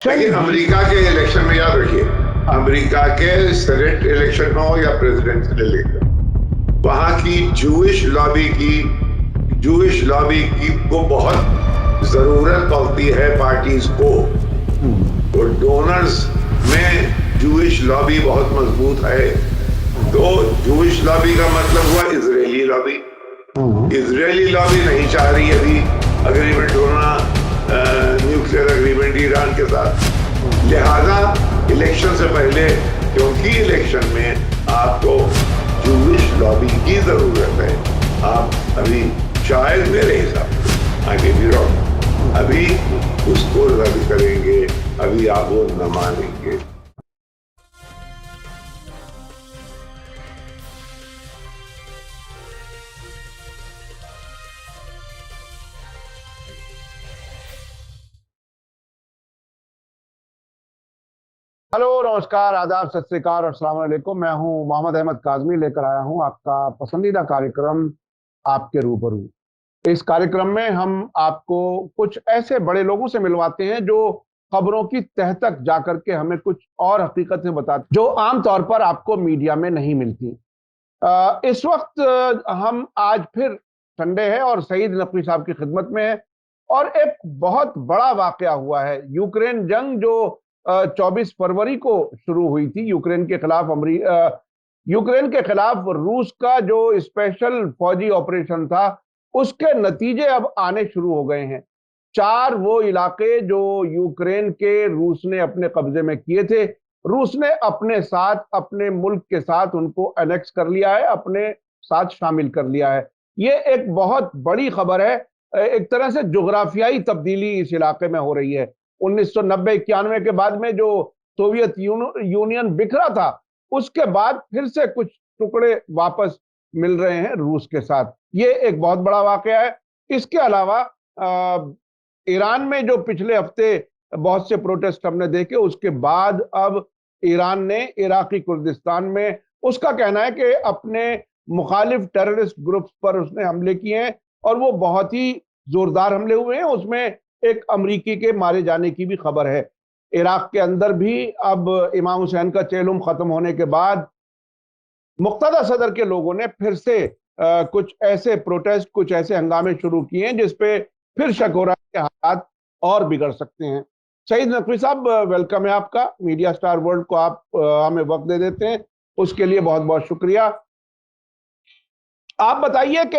Election देखिए, America के election में याद रखिए, अमेरिका के सेनेट इलेक्शन हो या प्रेसिडेंशियल इलेक्शन, वहां की जूइश लॉबी की को बहुत जरूरत पड़ती है पार्टीज को। तो डोनर्स में जूइश लॉबी बहुत मजबूत है। तो जूइश लॉबी का मतलब हुआ इजरायली लॉबी। इजरायली लॉबी नहीं चाह रही अभी अग्रीमेंट होना, न्यूक्लियर अग्रीमेंट ईरान के साथ। लिहाजा इलेक्शन से पहले, क्योंकि इलेक्शन में आपको जूइश लॉबी की जरूरत है, आप अभी शायद मेरे हिसाब से आगे भी रहो, अभी उसको रद्द करेंगे, अभी आप वो न मानेंगे। हेलो, नमस्कार, आदाब, सत श्री अकाल और अस्सलाम वालेकुम। मैं हूं मोहम्मद अहमद काज़मी, लेकर आया हूं आपका पसंदीदा कार्यक्रम आपके रूबरू। इस कार्यक्रम में हम आपको कुछ ऐसे बड़े लोगों से मिलवाते हैं जो खबरों की तह तक जाकर के हमें कुछ और हकीकतें बताते, जो आमतौर पर आपको मीडिया में नहीं मिलती। इस वक्त हम आज फिर संडे है और सईद नकवी साहब की खिदमत में है और एक बहुत बड़ा वाकया हुआ है। यूक्रेन जंग जो 24 फरवरी को शुरू हुई थी, यूक्रेन के खिलाफ रूस का जो स्पेशल फौजी ऑपरेशन था, उसके नतीजे अब आने शुरू हो गए हैं। 4 वो इलाके जो यूक्रेन के रूस ने अपने कब्जे में किए थे, रूस ने अपने साथ, अपने मुल्क के साथ उनको एनेक्स कर लिया है, अपने साथ शामिल कर लिया है। ये एक बहुत बड़ी खबर है। एक तरह से जुग्राफियाई तब्दीली इस इलाके में हो रही है। 1990-91 के बाद में जो सोवियत यूनियन बिखरा था, उसके बाद फिर से कुछ टुकड़े वापस मिल रहे हैं रूस के साथ। ये एक बहुत बड़ा वाकया है। इसके अलावा ईरान में जो पिछले हफ्ते बहुत से प्रोटेस्ट हमने देखे, उसके बाद अब ईरान ने इराकी कुर्दिस्तान में, उसका कहना है कि अपने मुखालिफ टेररिस्ट ग्रुप्स पर उसने हमले किए हैं और वो बहुत ही जोरदार हमले हुए हैं। उसमें एक अमरीकी के मारे जाने की भी खबर है। इराक के अंदर भी अब इमाम हुसैन का चेहलुम खत्म होने के बाद मुक्तदा सदर के लोगों ने फिर से कुछ ऐसे प्रोटेस्ट, कुछ ऐसे हंगामे शुरू किए हैं जिसपे फिर शक हो रहा है कि हालात और बिगड़ सकते हैं। सईद नकवी साहब, वेलकम है आपका। मीडिया स्टार वर्ल्ड को आप हमें वक्त दे देते हैं, उसके लिए बहुत बहुत शुक्रिया। आप बताइए कि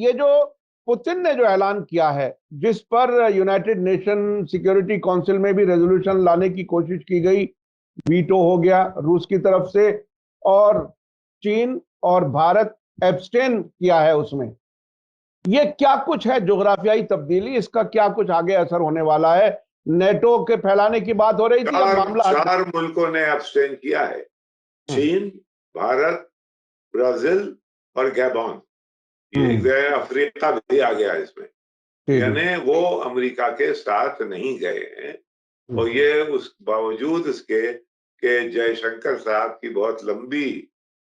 ये जो पुतिन ने जो ऐलान किया है, जिस पर यूनाइटेड नेशन सिक्योरिटी काउंसिल में भी रेजोल्यूशन लाने की कोशिश की गई, वीटो हो गया रूस की तरफ से, और चीन और भारत एब्सटेन किया है उसमें। ये क्या कुछ है जुग्राफियाई तब्दीली, इसका क्या कुछ आगे असर होने वाला है? नेटो के फैलाने की बात हो रही थी, अब मामला चार मुल्कों ने अब्सटेन किया है, चीन, भारत, ब्राजील और गैबॉन। ये अफ्रीका भी आ गया इसमें, यानी वो अमेरिका के साथ नहीं गए हैं। और ये उस बावजूद इसके कि जयशंकर साहब की बहुत लंबी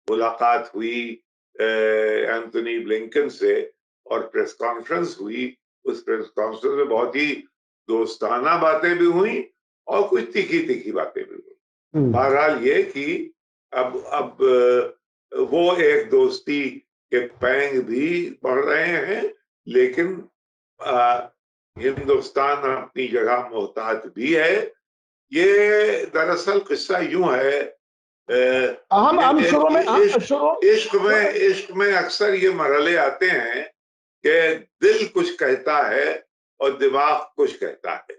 मुलाकात हुई एंथनी ब्लिंकन से और प्रेस कॉन्फ्रेंस हुई। उस प्रेस कॉन्फ्रेंस में बहुत ही दोस्ताना बातें भी हुई और कुछ तीखी तीखी बातें भी हुई। बहरहाल ये कि अब वो एक दोस्ती के पैंग भी बढ़ रहे हैं, लेकिन हिंदुस्तान अपनी जगह मोहतात भी है। ये दरअसल किस्सा यूं है, हम शुरू में इश्क में अक्सर ये मरहले आते हैं कि दिल कुछ कहता है और दिमाग कुछ कहता है।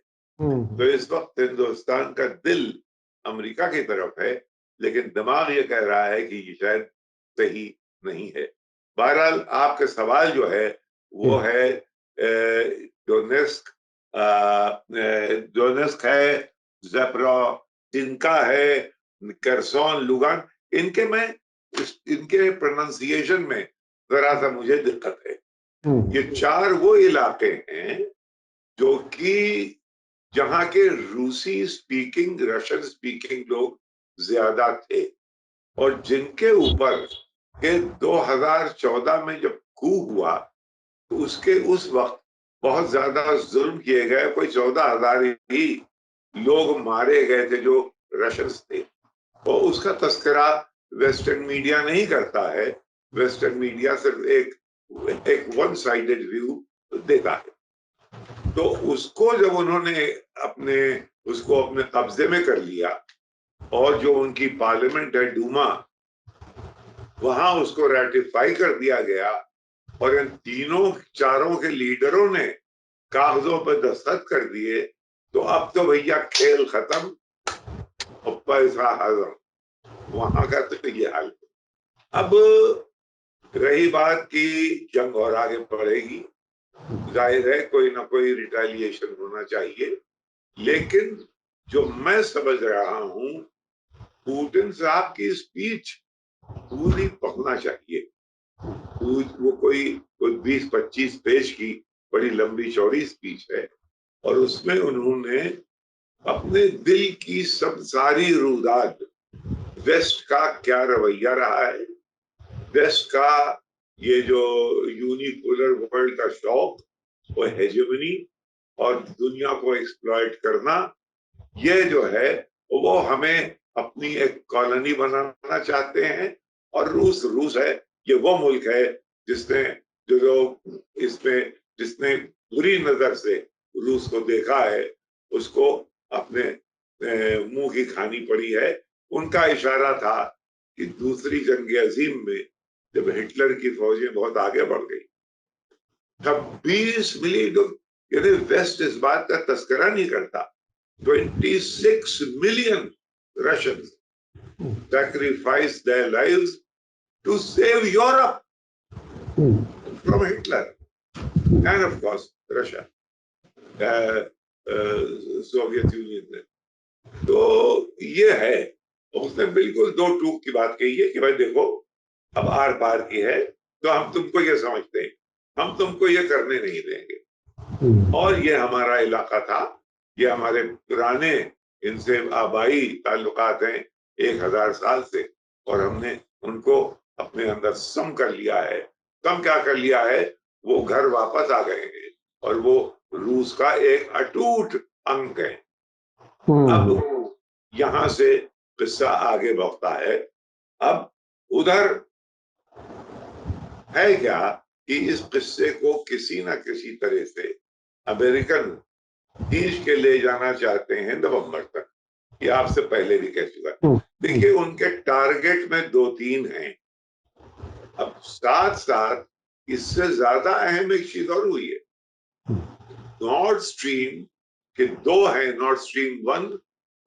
तो इस वक्त हिंदुस्तान का दिल अमेरिका की तरफ है, लेकिन दिमाग ये कह रहा है कि ये शायद सही नहीं है। बहरहाल आपके सवाल जो है वो है डोनेस्क है, ज़ेप्रोटिन्का है, केरसोन, लुगान। इनके प्रोनाउंसिएशन में जरा सा मुझे दिक्कत है। ये 4 वो इलाके हैं जो कि जहां के रूसी स्पीकिंग, रशियन स्पीकिंग लोग ज्यादा थे और जिनके ऊपर के 2014 में जब कू हुआ तो उसके उस वक्त बहुत ज्यादा जुल्म किए गए। कोई 14,000 ही लोग मारे गए थे जो रशियंस थे, और उसका तस्करा वेस्टर्न मीडिया नहीं करता है। वेस्टर्न मीडिया सिर्फ एक वन साइडेड व्यू देता है। तो उसको जब उन्होंने उसको अपने कब्जे में कर लिया, और जो उनकी पार्लियामेंट है डूमा, वहां उसको रेटिफाई कर दिया गया, और इन तीनों चारों के लीडरों ने कागजों पर दस्तखत कर दिए, तो अब तो भैया खेल खत्म और पैसा हजम। वहां का तो ये हाल। अब रही बात की जंग और आगे बढ़ेगी, जाहिर है कोई ना कोई रिटेलिएशन होना चाहिए, लेकिन जो मैं समझ रहा हूं, पुतिन साहब की स्पीच पूरी पढ़ना चाहिए। वो कोई 20-25 पेज की बड़ी लंबी चौड़ी स्पीच है, और उसमें उन्होंने अपने दिल की सब सारी रुदाद, वेस्ट का क्या रवैया रहा है, वेस्ट का ये जो यूनिपोलर वर्ल्ड का शौक, वो हेजेमनी और दुनिया को एक्सप्लॉइट करना, ये जो है वो हमें अपनी एक कॉलोनी बनाना चाहते हैं। और रूस है, ये वो मुल्क है जिसने जो लोग इसमें जिसने बुरी नजर से रूस को देखा है, उसको अपने मुंह की खानी पड़ी है। उनका इशारा था कि दूसरी जंग अजीम में जब हिटलर की फौजें बहुत आगे बढ़ गई, तब 20 मिलियन लोग, यानी वेस्ट इस बात का तस्करा नहीं करता, 26 million Russians sacrificed their lives to save Europe from Hitler and of course Russia, Soviet union ने। तो ये है, उसने बिल्कुल दो टूक की बात कही है कि भाई देखो, अब आर पार की है, तो हम तुमको ये समझते हैं, हम तुमको ये करने नहीं देंगे। और ये हमारा इलाका था, ये हमारे पुराने इनसे आबाई ताल्लुकात हैं 1000 साल से, और हमने उनको अपने अंदर सम कर लिया है। कम क्या कर लिया है, वो घर वापस आ गए हैं, और वो रूस का एक अटूट अंग है। अब यहां से किस्सा आगे बढ़ता है। अब उधर है क्या कि इस किस्से को किसी ना किसी तरह से अमेरिकन खींच के ले जाना चाहते हैं नवंबर तक। ये आपसे पहले भी कह चुका। देखिए, उनके टारगेट में 2-3 हैं। अब साथ साथ इससे ज्यादा अहम एक चीज और हुई है। नॉर्थ स्ट्रीम के 2 हैं, नॉर्थ स्ट्रीम 1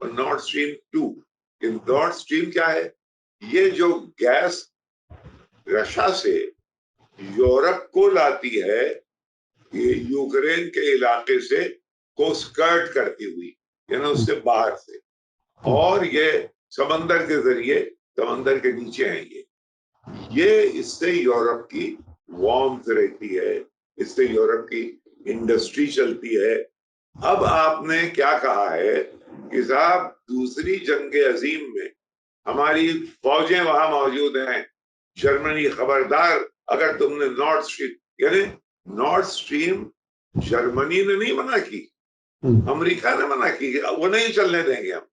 और नॉर्थ स्ट्रीम 2। नॉर्थ स्ट्रीम क्या है? ये जो गैस रशिया से यूरोप को लाती है, ये यूक्रेन के इलाके से को स्कर्ट करती हुई, यानी उससे बाहर से, और ये समंदर के जरिए समंदर के नीचे है। ये इससे यूरोप की वार्मथ रहती है, इससे यूरोप की इंडस्ट्री चलती है। अब आपने क्या कहा है कि साहब दूसरी जंग अजीम में हमारी फौजें वहां मौजूद हैं, जर्मनी खबरदार, अगर तुमने नॉर्थ स्ट्रीम, यानी नॉर्थ स्ट्रीम जर्मनी ने नहीं मना की, अमेरिका ने मना की, वो नहीं चलने देंगे हम।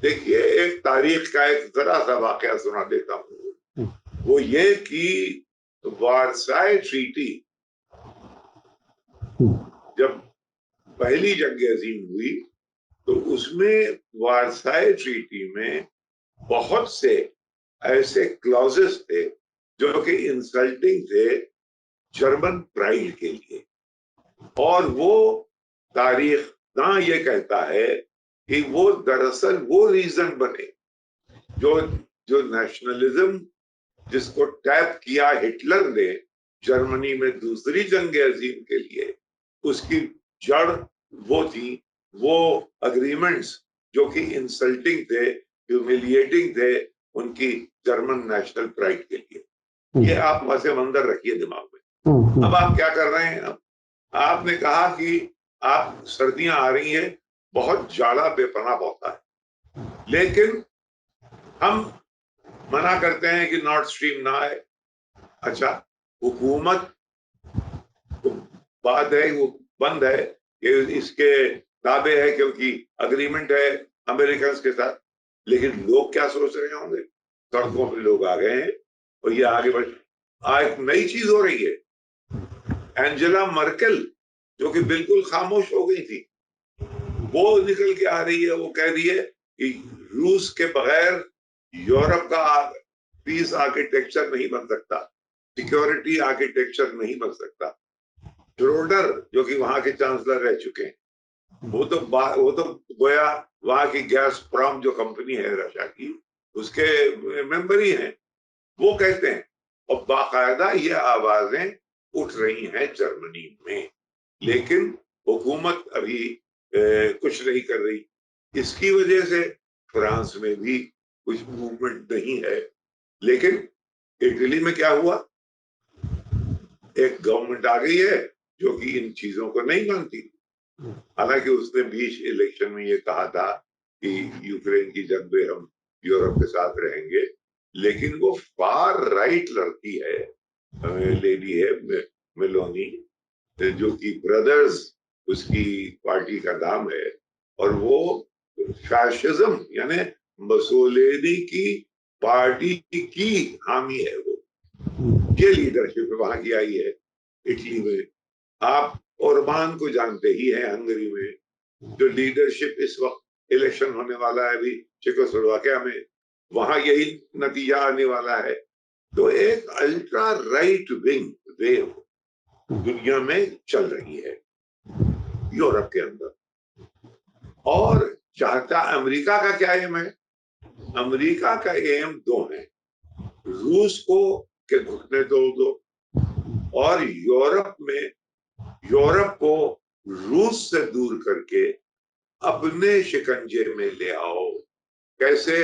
देखिए, एक तारीख का एक जरा सा वाकया सुना देता हूँ। वो ये कि वारसाई ट्रीटी, जब पहली जंग अजीम हुई, तो उसमें वारसाई ट्रीटी में बहुत से ऐसे क्लॉजेस थे जो कि इंसल्टिंग थे जर्मन प्राइड के लिए। और वो तारीख ना ये कहता है कि वो दरअसल वो रीजन बने जो जो नेशनलिज्म जिसको टैप किया हिटलर ने जर्मनी में दूसरी जंग अजीम के लिए, उसकी जड़ वो थी, वो अग्रीमेंट्स जो कि इंसल्टिंग थे, ह्यूमिलिएटिंग थे उनकी जर्मन नेशनल प्राइड के लिए। ये आप मसे मंजर रखिए दिमाग में। अब आप क्या कर रहे हैं? अब आपने कहा कि आप सर्दियां आ रही हैं, बहुत जाड़ा बेपनाह होता है, लेकिन हम मना करते हैं कि नॉर्थ स्ट्रीम ना आए। अच्छा, हुकूमत तो बात है, वो बंद है कि इसके ताबे है, क्योंकि अग्रीमेंट है अमेरिकन के साथ। लेकिन लोग क्या सोच रहे होंगे? सड़कों पे लोग आ गए हैं और ये आगे बढ़, एक नई चीज हो रही है। एंजेला मर्केल जो कि बिल्कुल खामोश हो गई थी, वो निकल के आ रही है। वो कह रही है कि रूस के बगैर यूरोप का पीस आर्किटेक्चर नहीं बन सकता, सिक्योरिटी आर्किटेक्चर नहीं बन सकता। श्रोडर जो कि वहां के चांसलर रह चुके हैं, वो तो गोया वहां की गैसप्रॉम जो कंपनी है रशिया की, उसके मेंबर ही हैं। वो कहते हैं, और बाकायदा ये आवाजें उठ रही हैं जर्मनी में, लेकिन हुकूमत अभी कुछ नहीं कर रही। इसकी वजह से फ्रांस में भी कुछ मूवमेंट नहीं है। लेकिन इटली में क्या हुआ? एक गवर्नमेंट आ गई है जो कि इन चीजों को नहीं मानती। हालांकि उसने बीच इलेक्शन में ये कहा था कि यूक्रेन की जंग में हम यूरोप के साथ रहेंगे, लेकिन वो फार राइट लड़की है, लेडी है मेलोनी, जो कि ब्रदर्स उसकी पार्टी का नाम है, और वो फैशिज्म यानी मसोलिनी की पार्टी की हामी है। वो ये लीडरशिप वहां की आई है इटली में। आप ओरबान को जानते ही हैं हंगरी में, जो लीडरशिप इस वक्त इलेक्शन होने वाला है अभी चेकोस्लोवाकिया में, वहां यही नतीजा आने वाला है। तो एक अल्ट्रा राइट विंग वेव दुनिया में चल रही है यूरोप के अंदर। और चाहता अमेरिका का क्या एम है? अमेरिका का एम दो है, रूस को के घुटने दो और यूरोप को रूस से दूर करके अपने शिकंजे में ले आओ। कैसे?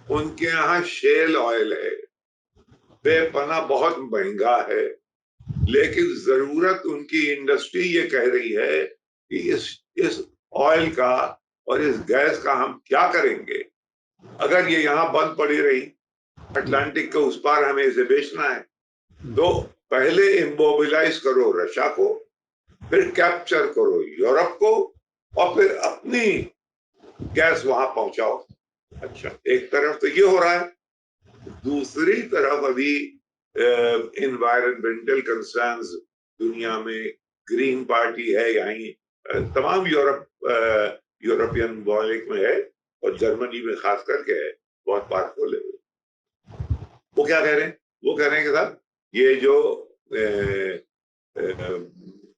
उनके यहाँ शेल ऑयल है, बेपना बहुत महंगा है, लेकिन जरूरत उनकी इंडस्ट्री ये कह रही है कि इस ऑयल का और इस गैस का हम क्या करेंगे? अगर ये यहाँ बंद पड़ी रही, अटलांटिक के उस पार हमें इसे बेचना है, तो पहले इमोबिलाइज करो रशिया को, फिर कैप्चर करो यूरोप को, और फिर अपनी गैस वहां पहुंचाओ। अच्छा, एक तरफ तो ये हो रहा है, दूसरी तरफ अभी इन्वायरमेंटल कंसर्न्स दुनिया में, ग्रीन पार्टी है यहीं, तमाम यूरोपियन ममालिक में है, और जर्मनी में खास करके है, बहुत पावरफुल है। वो क्या कह रहे हैं? वो कह रहे हैं कि साहब ये जो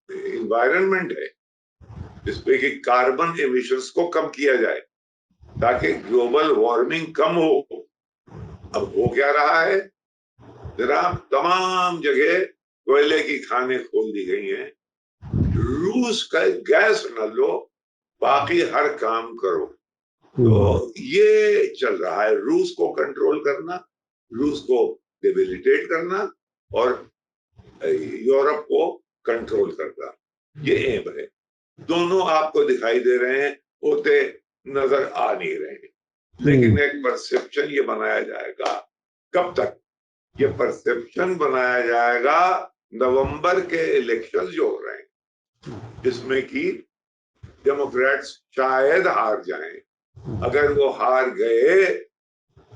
इन्वायरमेंट है, जिसपे कि कार्बन एमिशंस को कम किया जाए ताकि ग्लोबल वार्मिंग कम हो। अब हो क्या रहा है? जनाब, तमाम जगह कोयले की खानें खोल दी गई हैं। रूस का गैस न लो, बाकी हर काम करो। तो ये चल रहा है, रूस को कंट्रोल करना, रूस को डेबिलिटेट करना, और यूरोप को कंट्रोल करना, ये एम है। दोनों आपको दिखाई दे रहे हैं, होते नजर आ नहीं रहे हैं, लेकिन एक परसेप्शन ये बनाया जाएगा। कब तक? ये परसेप्शन बनाया जाएगा नवंबर के इलेक्शन जो हो रहे हैं, जिसमें कि डेमोक्रेट्स शायद हार जाएं। अगर वो हार गए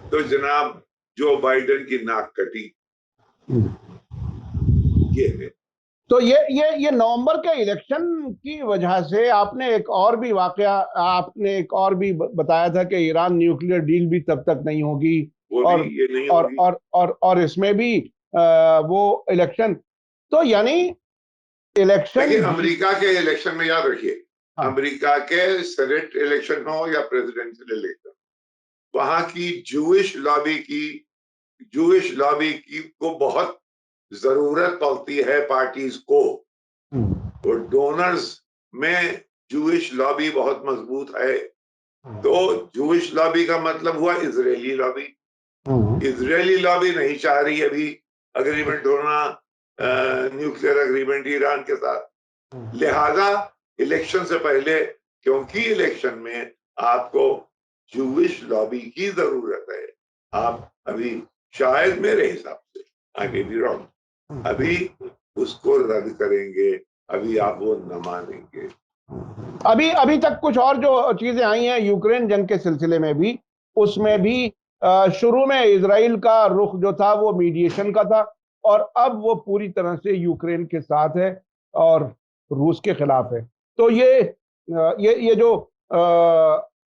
तो जनाब जो बाइडेन की नाक कटी। ये है। तो ये नवंबर के इलेक्शन की वजह से आपने एक और भी वाकया, आपने एक और भी बताया था कि ईरान न्यूक्लियर डील भी तब तक नहीं होगी, वो और भी ये नहीं और होगी। और इसमें भी वो इलेक्शन, तो यानी इलेक्शन। देखिए, अमेरिका के इलेक्शन में याद रखिए, हाँ। अमेरिका के सेनेट इलेक्शन हो या प्रेसिडेंशियल इलेक्शन, वहां की जूइश लॉबी की को बहुत जरूरत पड़ती है पार्टीज को। और डोनर्स में जूइश लॉबी बहुत मजबूत है। तो जूइश लॉबी का मतलब हुआ इजरायली लॉबी। इजरायली लॉबी नहीं चाह रही अभी अग्रीमेंट होना, न्यूक्लियर अग्रीमेंट ईरान के साथ। लिहाजा इलेक्शन से पहले, क्योंकि इलेक्शन में आपको जूइश लॉबी की जरूरत है, आप अभी शायद मेरे हिसाब से, आई मे बी रॉन्ग, अभी उसको रद्द करेंगे, अभी आप वो न मानेंगे। अभी अभी तक कुछ और जो चीजें आई हैं यूक्रेन जंग के सिलसिले में भी, उसमें भी शुरू में इजराइल का रुख जो था वो मीडिएशन का था, और अब वो पूरी तरह से यूक्रेन के साथ है और रूस के खिलाफ है। तो ये जो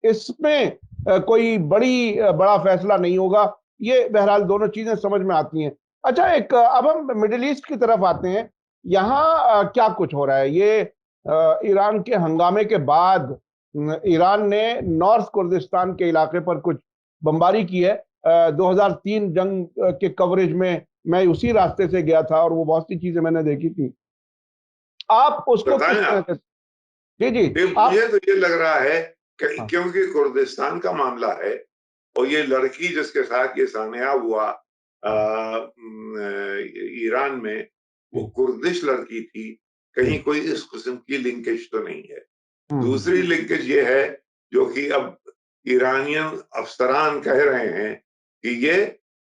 इसमें कोई बड़ा फैसला नहीं होगा। ये बहरहाल दोनों चीजें समझ में आती हैं। अच्छा, एक अब हम मिडिल ईस्ट की तरफ आते हैं। यहाँ क्या कुछ हो रहा है? ये ईरान के हंगामे के बाद ईरान ने नॉर्थ कुर्दिस्तान के इलाके पर कुछ बमबारी की है। 2003 जंग के कवरेज में मैं उसी रास्ते से गया था और वो बहुत सी चीजें मैंने देखी थी। आप उसको किस बताएं तरह आप। से? जी जी। आप। मुझे तो ये लग रहा है कि हाँ। क्योंकि कुर्दिस्तान का मामला है और ये लड़की जिसके साथ ये सान्या हुआ ईरान में, वो कुर्दिश लड़की थी, कहीं कोई इस किस्म की लिंकेज तो नहीं है। दूसरी लिंकेज ये है, जो कि अब ईरानियन अफसरान कह रहे हैं कि ये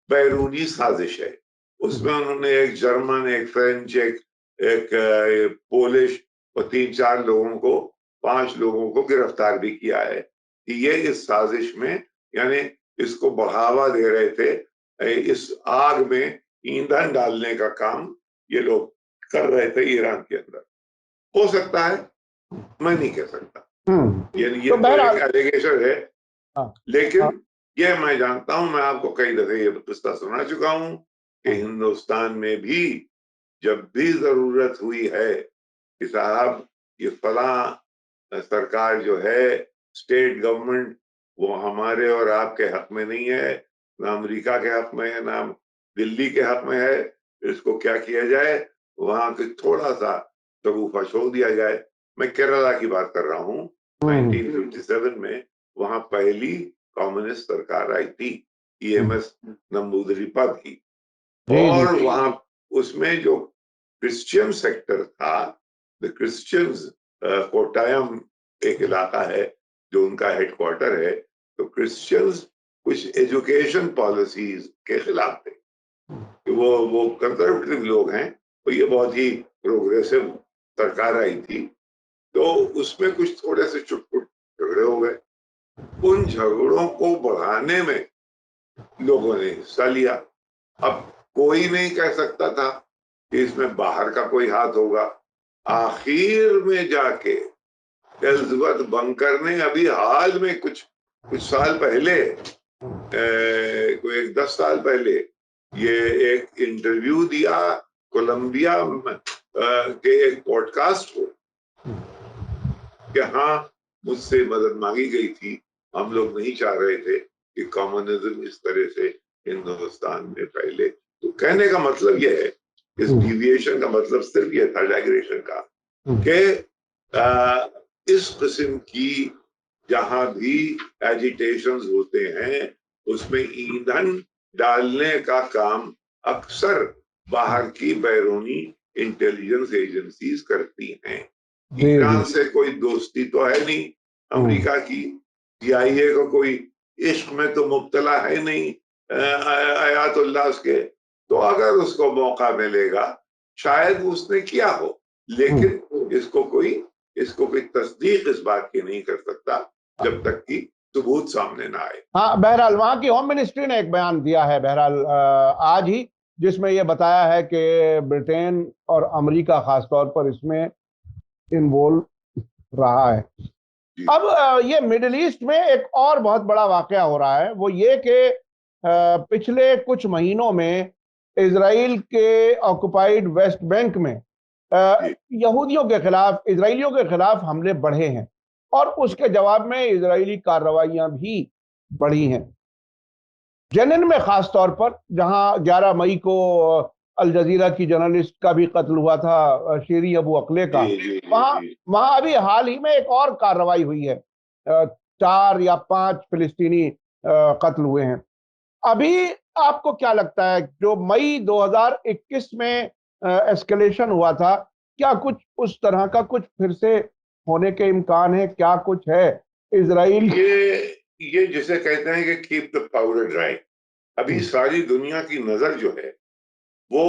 बैरूनी साजिश है। उसमें उन्होंने एक जर्मन, एक फ्रेंच, एक पोलिश और 3-4 लोगों को, 5 लोगों को गिरफ्तार भी किया है कि ये इस साजिश में, यानी इसको बढ़ावा दे रहे थे, इस आग में ईंधन डालने का काम ये लोग कर रहे थे ईरान के अंदर। हो सकता है, मैं नहीं कह सकता, यानी ये तो तो एक बहरहाल। एलिगेशन है। हाँ। हाँ। लेकिन ये मैं जानता हूं, मैं आपको कई दफे ये किस्सा सुना चुका हूं कि हाँ। हिंदुस्तान में भी जब भी जरूरत हुई है कि साहब ये फला सरकार जो है, स्टेट गवर्नमेंट, वो हमारे और आपके हक में नहीं है, ना अमेरिका के हक में है, ना दिल्ली के हक में है, इसको क्या किया जाए, वहां के थोड़ा सा शगुफा छोड़ दिया जाए। मैं केरला की बात कर रहा हूँ। 1957 में वहां पहली कम्युनिस्ट सरकार आई थी, ईएमएस नंबूदरी-पद की, जी जी। और वहां उसमें जो क्रिश्चियन सेक्टर था, द क्रिश्चियंस, कोटायम एक इलाका है जो उनका हेडक्वार्टर है, तो क्रिश्चियंस कुछ एजुकेशन पॉलिसीज के खिलाफ थे। वो कंजर्वेटिव लोग हैं, तो ये बहुत ही प्रोग्रेसिव सरकार आई थी, तो उसमें कुछ थोड़े से चुटपुट झगड़े हो गए। उन झगड़ों को बढ़ाने में लोगों ने हिस्सा लिया। अब कोई नहीं कह सकता था कि इसमें बाहर का कोई हाथ होगा। आखिर में जाके एलिजाबेथ बंकर ने अभी हाल में कुछ कुछ साल पहले, कोई 10 साल पहले, ये एक इंटरव्यू दिया कोलंबिया के एक पॉडकास्ट को कि हाँ, मुझसे मदद मांगी गई थी, हम लोग नहीं चाह रहे थे कि कम्युनिज्म इस तरह से हिंदुस्तान में फैले। तो कहने का मतलब यह है, इस डिविएशन का मतलब सिर्फ यह था, डाइग्रेशन का, कि इस किस्म की जहां भी एजिटेशंस होते हैं, उसमें ईंधन डालने का काम अक्सर बाहर की बैरूनी इंटेलिजेंस एजेंसीज करती हैं। ईरान से कोई दोस्ती तो है नहीं अमेरिका की, सीआईए को कोई इश्क में तो मुब्तला है नहीं अयातुल्लाह के, तो अगर उसको मौका मिलेगा शायद उसने किया हो, लेकिन इसको कोई तस्दीक इस बात की नहीं कर सकता जब तक कि सबूत सामने ना आए। हाँ, बहरहाल वहां की होम मिनिस्ट्री ने एक बयान दिया है, बहरहाल आज ही, जिसमें यह बताया है कि ब्रिटेन और अमेरिका खासतौर पर इसमें इन्वॉल्व रहा है। अब ये मिडिल ईस्ट में एक और बहुत बड़ा वाकया हो रहा है, वो ये कि पिछले कुछ महीनों में इजराइल के ऑक्युपाइड वेस्ट बैंक में यहूदियों के खिलाफ, इजराइलियों के खिलाफ हमले बढ़े हैं, और उसके जवाब में इजरायली कार्रवाइयां भी बढ़ी हैं। जेनिन में खास तौर पर, जहां 11 मई को अल जजीरा की जर्नलिस्ट का भी कत्ल हुआ था, शेरी अबू अकले का, वहां वहां अभी हाल ही में एक और कार्रवाई हुई है। 4 या 5 फिलिस्तीनी कत्ल हुए हैं। अभी आपको क्या लगता है, जो मई 2021 में एस्केलेशन हुआ था, क्या कुछ उस तरह का कुछ फिर से होने के इम्कान है? क्या कुछ है इजराइल? ये जिसे कहते हैं कि कीप द पाउडर ड्राई। अभी सारी दुनिया की नजर जो है वो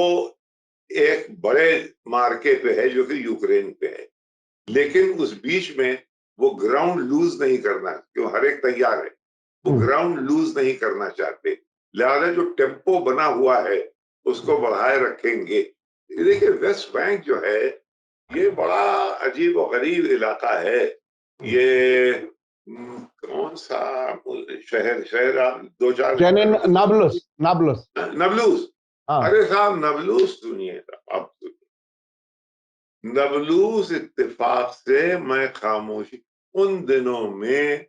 एक बड़े मार्के पे है, जो कि यूक्रेन पे है। लेकिन उस बीच में वो ग्राउंड लूज नहीं करना, क्यों हर एक तैयार है, वो ग्राउंड लूज नहीं करना चाहते, लिहाजा जो टेम्पो बना हुआ है उसको बढ़ाए रखेंगे। देखिए वेस्ट बैंक जो है ये बड़ा अजीब और गरीब इलाका है। ये कौन सा शहर शहर आप दो चार नाब्लस। नाब्लस। नबलूस। हाँ। अरे साहब नबलूस सुनिए, आप नबलूस इत्तेफाक से मैं खामोशी, उन दिनों में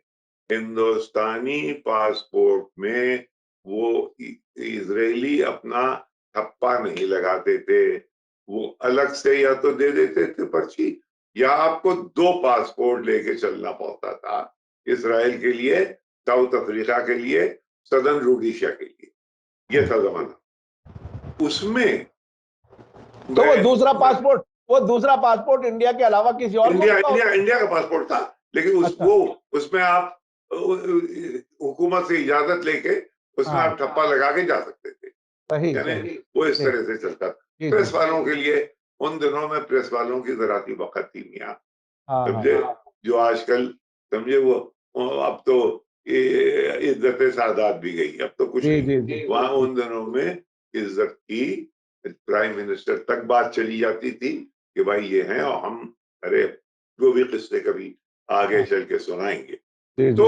हिंदुस्तानी पासपोर्ट में वो इजरायली अपना ठप्पा नहीं लगाते थे, वो अलग से या तो दे देते थे पर्ची या आपको दो पासपोर्ट लेके चलना पड़ता था, इसराइल के लिए, साउथ अफ्रीका के लिए, सदर्न रोडेशिया के लिए। ये था जमाना। उसमें तो वो दूसरा पासपोर्ट इंडिया के अलावा किसी और इंडिया मुल्क का इंडिया इंडिया का पासपोर्ट था, लेकिन अच्छा। उसमें आप हुकूमत से इजाजत लेके उसमें आप ठप्पा लगा के जा सकते थे, सही यानी सही। वो इस तरह से चलता था। प्रेस वालों के लिए उन दिनों में प्रेस वालों की जरा सी वक्त थी मियाँ, समझे, जो आजकल समझे वो अब तो इज्जत सादात भी गई, अब तो कुछ नहीं। वहां उन दिनों में इज्जत की, प्राइम मिनिस्टर तक बात चली जाती थी कि भाई ये हैं और हम, अरे जो भी किस्से कभी आगे चल के सुनाएंगे। तो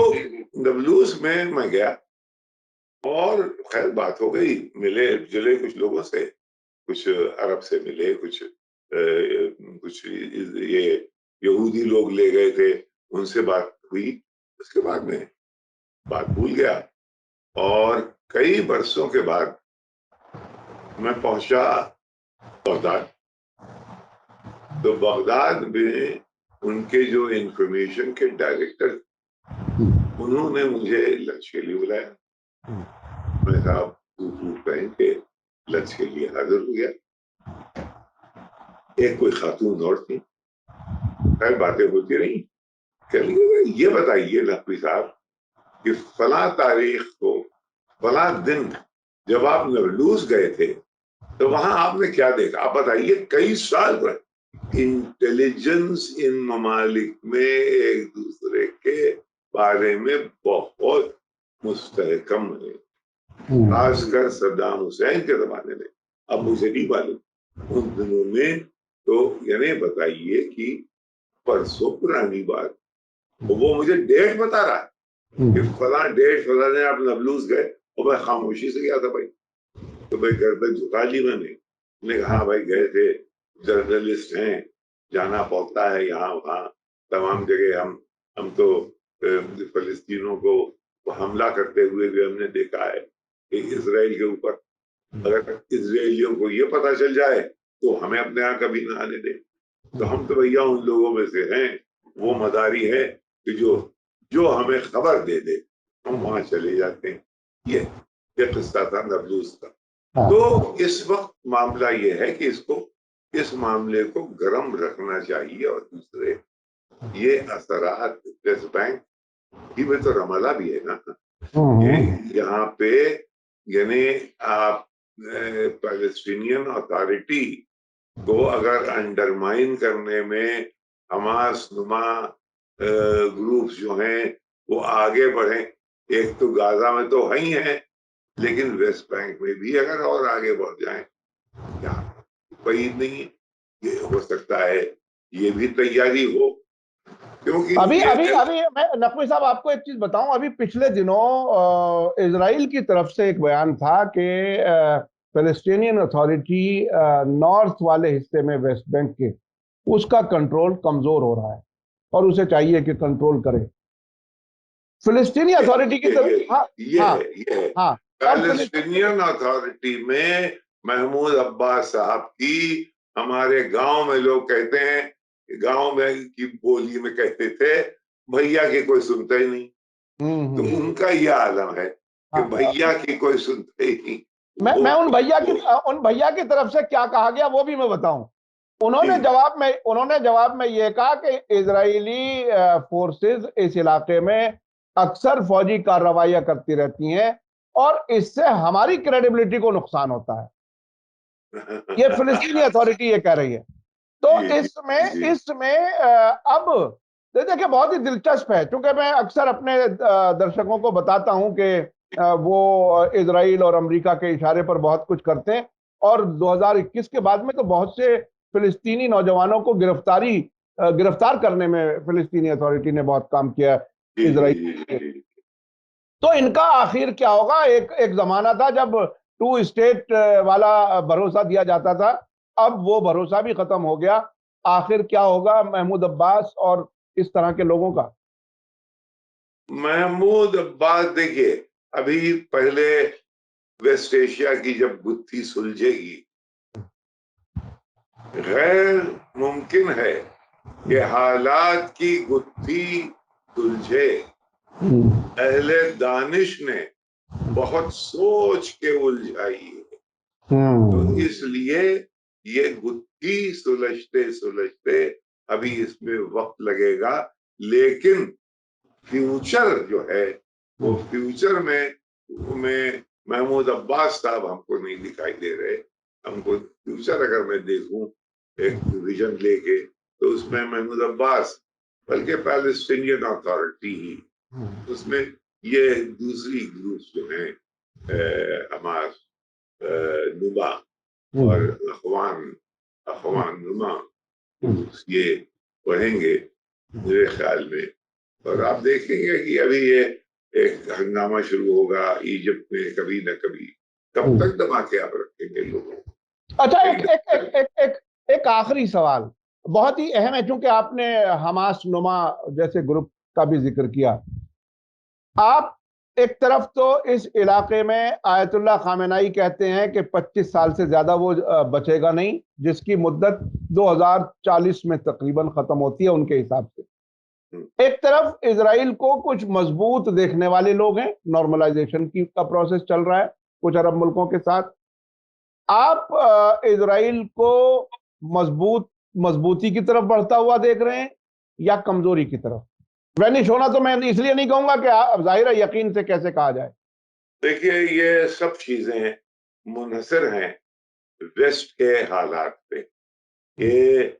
नबलूस में मैं गया और खैर बात हो गई, मिले जुले कुछ लोगों से, कुछ अरब से मिले, कुछ ये यहूदी लोग ले गए थे, उनसे बात हुई। उसके बाद में बात भूल गया और कई बरसों के बाद मैं पहुंचा बगदाद। तो बगदाद में उनके जो इंफॉर्मेशन के डायरेक्टर, उन्होंने मुझे लंच के लिए बुलाया। मैं साहब सूट पहन के लंच के लिए हाजिर हो गया। एक कोई खातून और थी, खैर बातें होती रही। कह लिए ये बताइए नकवी साहब कि फला तारीख को फला दिन जब आप नबलूस गए थे तो वहां आपने क्या देखा, आप बताइए। कई साल पर इंटेलिजेंस इन ममालिक में एक दूसरे के बारे में बहुत मुस्तहकम है, खासकर सद्दाम हुसैन के जमाने में। अब मुझे नहीं मालूम उन दिनों में, तो यानी बताइए कि परसों पुरानी बात, वो मुझे डेट बता रहा है कि फला डेट फला ने आप नबलूस गए, और मैं खामोशी से गया था भाई। तो भाई घर पे झुका ली मैंने कहा हाँ भाई गए थे, जर्नलिस्ट हैं, जाना पड़ता है यहाँ वहाँ तमाम जगह। हम तो फलस्तीनों को हमला करते हुए भी हमने देखा है कि इसराइल के ऊपर, अगर इसराइलियों को ये पता चल जाए तो हमें अपने यहाँ कभी ना आने दें। तो हम तो भैया उन लोगों में से हैं, वो मदारी है कि जो जो हमें खबर दे दे हम वहां चले जाते हैं। ये किस्सा था नबलूस का। तो इस वक्त मामला ये है कि इस मामले को गर्म रखना चाहिए, और दूसरे ये असरात वेस्ट बैंक की में तो रमला भी है ना, ये यहाँ पे यानी आप पैलेस्टीनियन अथॉरिटी को अगर अंडरमाइन करने में हमास नुमा ग्रुप्स जो हैं वो आगे बढ़े, एक तो गाजा में तो है ही है, लेकिन वेस्ट बैंक में भी अगर और आगे बढ़ जाएं, क्या वही नहीं, ये हो सकता है ये भी तैयारी हो, क्योंकि अभी अभी अभी मैं नकवी साहब आपको एक चीज बताऊं, अभी पिछले दिनों इजराइल की तरफ से एक बयान था कि पैलेस्टीनियन अथॉरिटी नॉर्थ वाले हिस्से में वेस्ट बैंक के, उसका कंट्रोल कमजोर हो रहा है और उसे चाहिए कि कंट्रोल करे फिलिस्तीनी अथॉरिटी की तरफ। हाँ ये हाँ। पैलेस्टीनियन अथॉरिटी में महमूद अब्बास साहब की, हमारे गांव में लोग कहते हैं, गांव में की बोली में कहते थे, भैया की कोई सुनता ही नहीं। तो उनका यह आलम है कि भैया की कोई सुनता ही नहीं। मैं उन भैया की तरफ से क्या कहा गया वो भी मैं बताऊं। उन्होंने जवाब में यह कहा कि इजरायली फोर्सेस इस इलाके में अक्सर फौजी कार्रवाइयां करती रहती हैं और इससे हमारी क्रेडिबिलिटी को नुकसान होता है। ये फिलिस्तीनी अथॉरिटी ये कह रही है। तो इसमें अब देखिए बहुत ही दिलचस्प है, क्योंकि मैं अक्सर अपने दर्शकों को बताता हूं कि वो इजराइल और अमेरिका के इशारे पर बहुत कुछ करते हैं, और 2021 के बाद में तो बहुत से फिलिस्तीनी नौजवानों को गिरफ्तार करने में फिलिस्तीनी अथॉरिटी ने बहुत काम किया इजराइल। तो इनका आखिर क्या होगा? एक जमाना था जब टू स्टेट वाला भरोसा दिया जाता था, अब वो भरोसा भी खत्म हो गया। आखिर क्या होगा महमूद अब्बास और इस तरह के लोगों का? महमूद अब्बास देखिए, अभी पहले वेस्ट एशिया की जब गुत्थी सुलझेगी, गैर मुमकिन है कि हालात की गुत्थी सुलझे। अहले दानिश ने बहुत सोच के उलझाई है, तो इसलिए ये गुत्थी सुलझते सुलझते अभी इसमें वक्त लगेगा। लेकिन फ्यूचर जो है, वो फ्यूचर में महमूद अब्बास साहब हमको नहीं दिखाई दे रहे। हमको फ्यूचर अगर मैं देखूं एक विजन लेके, तो उसमें महमूद अब्बास, बल्कि पैलेस्टीनियन अथॉरिटी ही, उसमें ये दूसरी ग्रुप जो है हमास, नुमा और अखवान नुमा, ये बढ़ेंगे मेरे ख्याल में। और आप देखेंगे कि अभी ये एक हंगामा शुरू होगा इजिप्ट में कभी न कभी। कब तक दबा के आप रखेंगे लोगों को? अच्छा, एक आखिरी सवाल बहुत ही अहम है, क्योंकि आपने हमास नुमा जैसे ग्रुप का भी जिक्र किया। आप एक तरफ तो इस इलाके में आयतुल्लाह खामेनाई कहते हैं कि 25 साल से ज्यादा वो बचेगा नहीं, जिसकी मुद्दत 2040 में तकरीबन खत्म होती है उनके हिसाब से। एक तरफ इजराइल को कुछ मजबूत देखने वाले लोग हैं, नॉर्मलाइजेशन का प्रोसेस चल रहा है कुछ अरब मुल्कों के साथ। आप इजराइल को मजबूती की तरफ बढ़ता हुआ देख रहे हैं या कमजोरी की तरफ? वैनिश होना तो मैं इसलिए नहीं कहूंगा कि जाहिर है, यकीन से कैसे कहा जाए। देखिए, ये सब चीजें मुनहसर हैं वेस्ट के हालात पे कि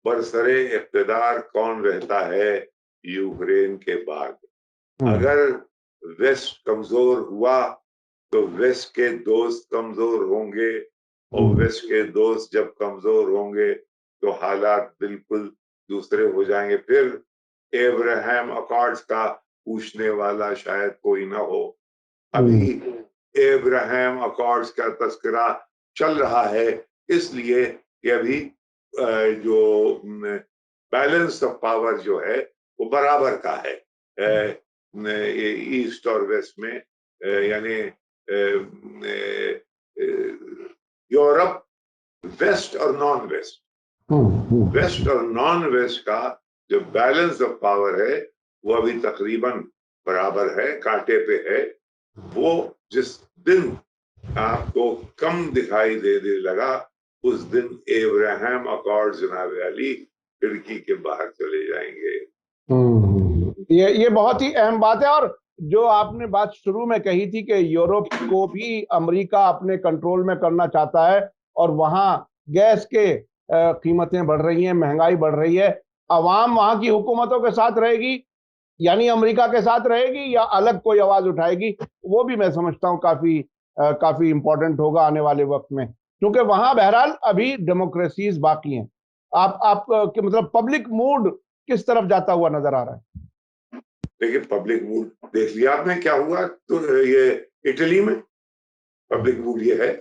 बरसरे इख्तिदार कौन रहता है यूक्रेन के बाद। अगर वेस्ट कमजोर हुआ तो वेस्ट के दोस्त कमजोर होंगे, और वेस्ट के दोस्त जब कमजोर होंगे तो हालात बिल्कुल दूसरे हो जाएंगे। फिर एब्राहम अकॉर्ड्स का पूछने वाला शायद कोई ना हो। अभी एब्राहम अकॉर्ड्स का तस्करा चल रहा है, इसलिए कि अभी जो बैलेंस ऑफ पावर जो है वो बराबर का है ईस्ट और वेस्ट में। यानी यूरोप, वेस्ट और नॉन वेस्ट, वेस्ट और नॉन वेस्ट का जो बैलेंस ऑफ पावर है वो अभी तकरीबन बराबर है, कांटे पे है। वो जिस दिन आपको कम दिखाई दे लगा, उस दिन एब्राहम अकॉर्ड जनाब अली खिड़की के बाहर चले जाएंगे। ये बहुत ही अहम बात है। और जो आपने बात शुरू में कही थी कि यूरोप को भी अमेरिका अपने कंट्रोल में करना चाहता है, और वहां गैस के कीमतें बढ़ रही हैं, महंगाई बढ़ रही है, अवाम वहां की हुकूमतों के साथ रहेगी, यानी अमेरिका के साथ रहेगी, या अलग कोई आवाज उठाएगी? वो भी मैं समझता हूं काफी इंपॉर्टेंट होगा आने वाले वक्त में, क्योंकि वहां बहरहाल अभी डेमोक्रेसीज बाकी हैं। आप मतलब पब्लिक मूड किस तरफ जाता हुआ नजर आ रहा है? देखिए, पब्लिक मूड देख लिया आपने क्या हुआ। तो ये इटली में पब्लिक मूड ये है।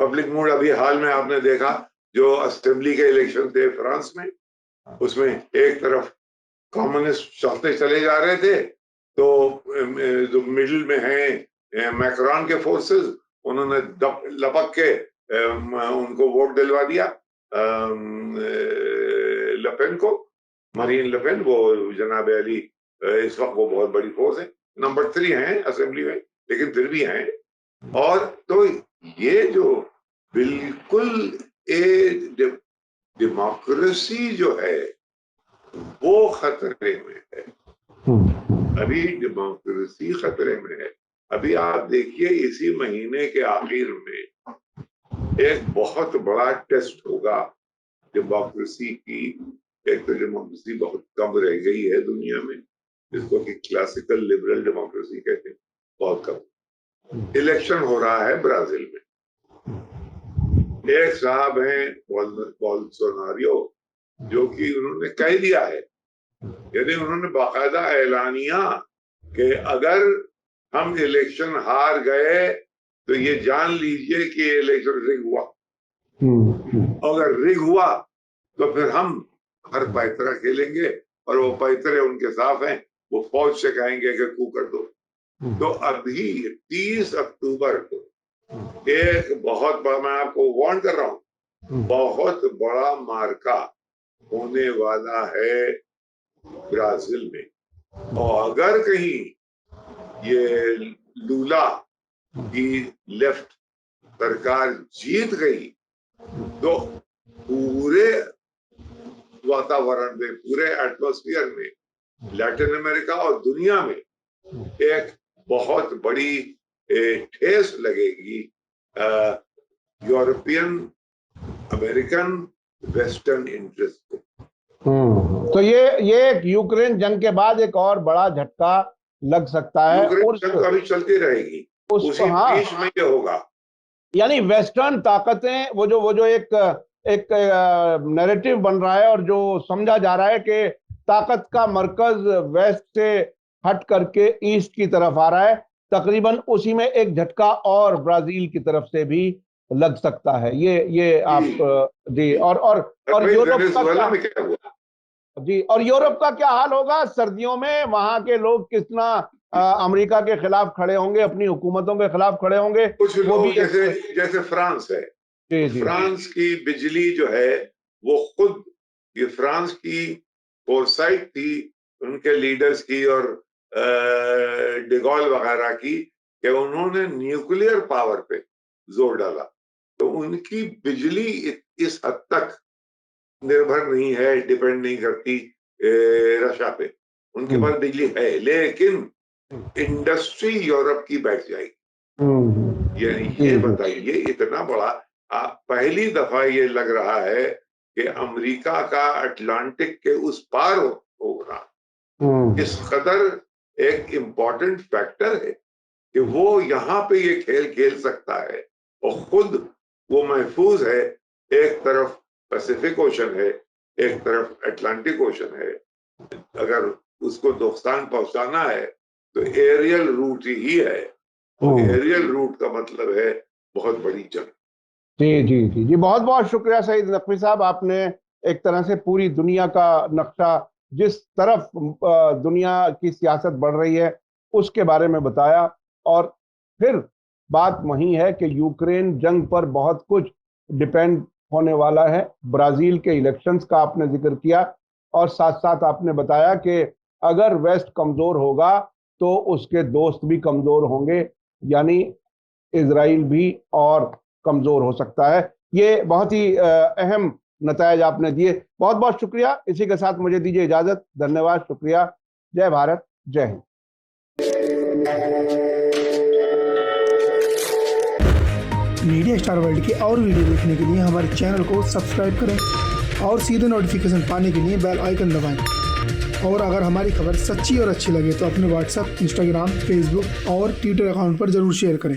पब्लिक मूड अभी हाल में आपने देखा, जो असेंबली के इलेक्शन थे फ्रांस में, उसमें एक तरफ कम्युनिस्ट चलते चले जा रहे थे, तो जो मिडिल में है मैक्रोन के फोर्सेस, उन्होंने लपक के उनको वोट दिलवा दिया लपेन को, मरीन लपेन। वो जनाब अली इस वक्त वो बहुत बड़ी फोर्स है, नंबर 3 है असेंबली में, लेकिन फिर भी हैं। और तो ये जो बिल्कुल डेमोक्रेसी जो है वो खतरे में है। अभी डेमोक्रेसी खतरे में है। अभी आप देखिए, इसी महीने के आखिर में एक बहुत बड़ा टेस्ट होगा डेमोक्रेसी की, एक तो डेमोक्रेसी बहुत कम रह गई है दुनिया में, जिसको कि क्लासिकल लिबरल डेमोक्रेसी कहते हैं, बहुत कम। इलेक्शन हो रहा है ब्राजील में, एक साहब हैं बोल्सोनारो, जो कि उन्होंने कह दिया है, यानी उन्होंने बाकायदा ऐलानिया कि अगर हम इलेक्शन हार गए तो ये जान लीजिए कि इलेक्शन रिग हुआ, अगर रिग हुआ तो फिर हम हर पैतरा खेलेंगे, और वो पैतरे उनके साफ हैं, वो फौज से कहेंगे कि कू कर दो। तो अभी 30 अक्टूबर को एक बहुत बड़ा, मैं आपको वार्न कर रहा हूं, बहुत बड़ा मार्का होने वाला है ब्राजील में, और अगर कहीं ये लूला की लेफ्ट सरकार जीत गई तो पूरे वातावरण में, पूरे एटमॉस्फेयर में, लैटिन अमेरिका और दुनिया में एक बहुत बड़ी ठेस लगेगी यूरोपियन, अमेरिकन, वेस्टर्न इंटरेस्ट को। तो ये यूक्रेन जंग के बाद एक और बड़ा झटका लग सकता है। यूक्रेन जंग अभी चलती रहेगी, उसी बीच में ये होगा, यानी वेस्टर्न ताकतें, वो जो एक नैरेटिव बन रहा है और जो समझा जा रहा है कि ताकत का मरकज वेस्ट से हट करके ईस्ट की तरफ आ रहा है, तकरीबन उसी में एक झटका और ब्राजील की तरफ से भी लग सकता है। ये आप जी, और यूरोप का जी, और यूरोप का क्या हाल होगा सर्दियों में? वहां के लोग कितना अमेरिका के खिलाफ खड़े होंगे, अपनी हुकूमतों के खिलाफ खड़े होंगे। कुछ लोग जैसे फ्रांस है, फ्रांस की बिजली जो है वो खुद, ये फ्रांस की फोरसाइट थी उनके लीडर्स की और डिगॉल वगैरह की, कि उन्होंने न्यूक्लियर पावर पे जोर डाला, तो उनकी बिजली इस हद तक निर्भर नहीं है, डिपेंड नहीं करती रशिया पे, उनके पास बिजली है, लेकिन इंडस्ट्री यूरोप की बैठ जाएगी। यानी ये बताइए, इतना बड़ा, पहली दफा ये लग रहा है कि अमेरिका का अटलांटिक के उस पार होना इस कदर एक इम्पोर्टेंट फैक्टर है कि वो यहाँ पे ये खेल खेल सकता है, और खुद वो महफूज है। एक तरफ पैसिफिक ओशन है, एक तरफ अटलांटिक ओशन है, अगर उसको नुकसान पहुंचाना है तो एरियल रूट ही है, और एरियल रूट का मतलब है बहुत बड़ी जंग। जी जी जी जी, बहुत बहुत शुक्रिया सईद नकवी साहब, आपने एक तरह से पूरी दुनिया का नक्शा, जिस तरफ दुनिया की सियासत बढ़ रही है उसके बारे में बताया। और फिर बात वही है कि यूक्रेन जंग पर बहुत कुछ डिपेंड होने वाला है। ब्राजील के इलेक्शंस का आपने जिक्र किया, और साथ साथ आपने बताया कि अगर वेस्ट कमजोर होगा तो उसके दोस्त भी कमजोर होंगे, यानी इजराइल भी और कमजोर हो सकता है। ये बहुत ही अहम नतायज आपने दिए। बहुत बहुत शुक्रिया। इसी के साथ मुझे दीजिए इजाजत। धन्यवाद, शुक्रिया। जय भारत, जय हिंद। मीडिया स्टार वर्ल्ड के और वीडियो देखने के लिए हमारे चैनल को सब्सक्राइब करें और सीधे नोटिफिकेशन पाने के लिए बेल आइकन दबाएं। और अगर हमारी खबर सच्ची और अच्छी लगे तो अपने व्हाट्सएप, इंस्टाग्राम, फेसबुक और ट्विटर अकाउंट पर जरूर शेयर करें।